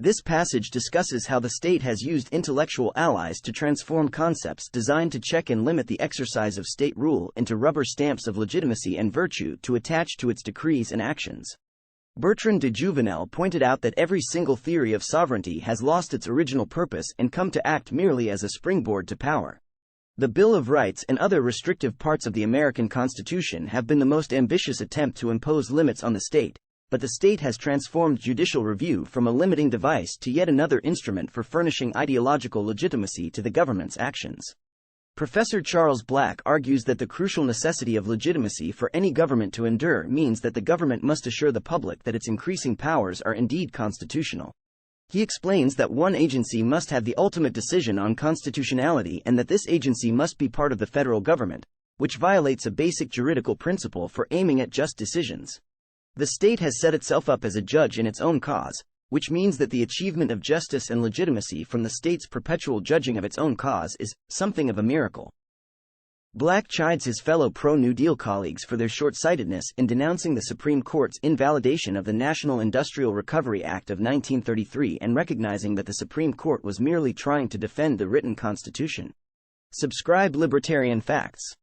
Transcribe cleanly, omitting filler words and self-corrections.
This passage discusses how the state has used intellectual allies to transform concepts designed to check and limit the exercise of state rule into rubber stamps of legitimacy and virtue to attach to its decrees and actions. Bertrand de Jouvenel pointed out that every single theory of sovereignty has lost its original purpose and come to act merely as a springboard to power. The Bill of Rights and other restrictive parts of the American Constitution have been the most ambitious attempt to impose limits on the state, but the state has transformed judicial review from a limiting device to yet another instrument for furnishing ideological legitimacy to the government's actions. Professor Charles Black argues that the crucial necessity of legitimacy for any government to endure means that the government must assure the public that its increasing powers are indeed constitutional. He explains that one agency must have the ultimate decision on constitutionality and that this agency must be part of the federal government, which violates a basic juridical principle for aiming at just decisions. The state has set itself up as a judge in its own cause, which means that the achievement of justice and legitimacy from the state's perpetual judging of its own cause is something of a miracle. Black chides his fellow pro-New Deal colleagues for their short-sightedness in denouncing the Supreme Court's invalidation of the National Industrial Recovery Act of 1933 and recognizing that the Supreme Court was merely trying to defend the written Constitution. Subscribe Libertarian Facts.